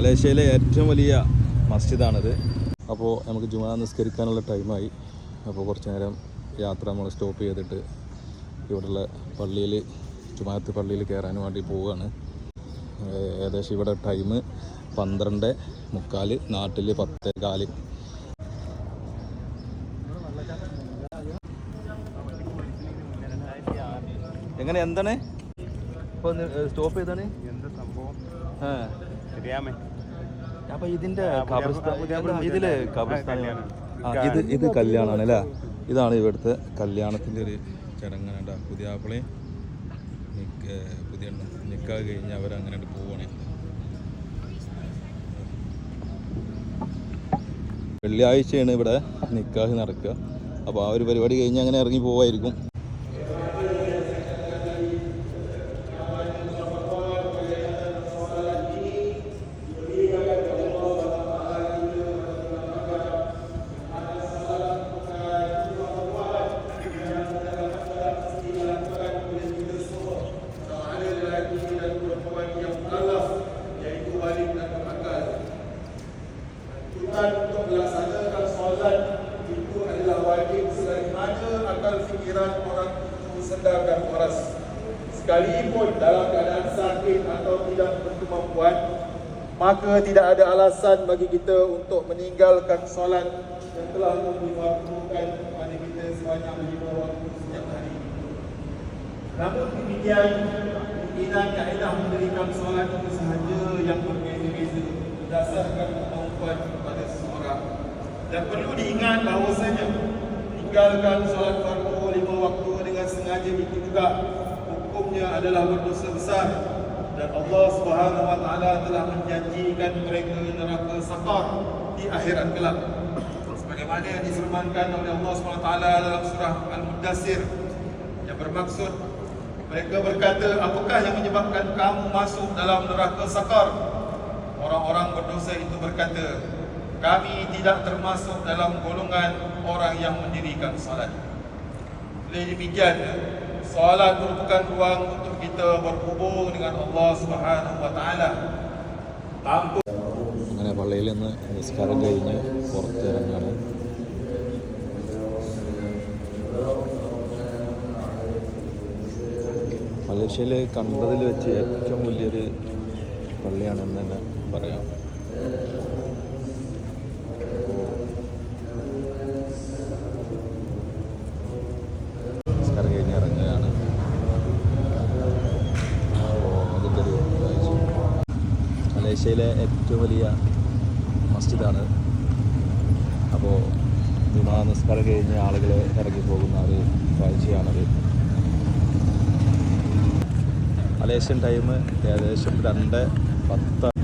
മലേഷ്യയിലെ ഏറ്റവും വലിയ മസ്ജിദാണിത്. അപ്പോൾ നമുക്ക് ജുമാ നിസ്കരിക്കാനുള്ള ടൈമായി. അപ്പോൾ കുറച്ച് നേരം യാത്ര നമ്മൾ സ്റ്റോപ്പ് ചെയ്തിട്ട് ഇവിടെയുള്ള പള്ളിയിൽ ജുമാഅത്ത് പള്ളിയിൽ കയറാൻ വേണ്ടി പോവുകയാണ്. ഏകദേശം ഇവിടെ ടൈം 12:45, നാട്ടിൽ 10:15. എങ്ങനെ എന്താണ് ഇപ്പോൾ സ്റ്റോപ്പ് ചെയ്താണ് അപ്പൊ ഇതിന്റെ ഇതില് ഇത് കല്യാണമാണ് അല്ലേ? ഇതാണ് ഇവിടുത്തെ കല്യാണത്തിന്റെ ഒരു ചടങ്ങാണ്. പുതിയാപ്പിളയും പുതിയ നിക്കാഹ് കഴിഞ്ഞ് അവരങ്ങനെ പോവാണ്. വെള്ളിയാഴ്ചയാണ് ഇവിടെ നിക്കാഹ് നടക്കുക. അപ്പോൾ ആ ഒരു പരിപാടി കഴിഞ്ഞ് അങ്ങനെ ഇറങ്ങി പോവായിരിക്കും. Untuk melaksanakan solat itu adalah wajib sebagaimana akal fikiran orang itu sedarkan waras. Sekalipun dalam keadaan sakit atau tidak berkemampuan, maka tidak ada alasan bagi kita untuk meninggalkan solat yang telah diwakilkan kepada kita sebanyak 5 waktu setiap hari. Namun demikian, pimpinan kaedah mendirikan solat itu sahaja yang berbeza-beza berdasarkan kemampuan kepada seseorang. Dan perlu diingat bahawasanya tinggalkan solat fardu 5 waktu dengan sengaja itu juga hukumnya adalah berdosa besar, dan Allah Subhanahu wa taala telah menjanjikan mereka neraka saqar di akhirat kelak. Sebagaimana yang difirmankan oleh Allah Subhanahu wa taala dalam surah Al-Mudaththir, yang bermaksud mereka berkata, apakah yang menyebabkan kamu masuk dalam neraka saqar? Orang-orang berdosa itu berkata, kami tidak termasuk dalam golongan orang yang mendirikan salat. Oleh demikian, salat merupakan ruang untuk kita berhubung dengan Allah Subhanahu wa taala. അങ്ങനെ പള്ളിയിൽ നിന്ന് നിസ്കാരം കഴിഞ്ഞ് പുറത്തിറങ്ങാണ്. മലേഷ്യയിൽ കണ്ടതിൽ വെച്ച് ഏറ്റവും വലിയൊരു പള്ളിയാണെന്ന് തന്നെ പറയാം. നിസ്കാരം കഴിഞ്ഞ് ഇറങ്ങുകയാണ്. അതിൻ്റെ ഒരു മലേഷ്യയിലെ ഏറ്റവും വലിയ മസ്ജിദാണ്. അപ്പോൾ ജുമാ നിസ്കാരം കഴിഞ്ഞ് ആളുകൾ ഇറങ്ങിപ്പോകുന്ന ഒരു കാഴ്ചയാണത്. മലേഷ്യൻ ടൈം ഏകദേശം 2:10.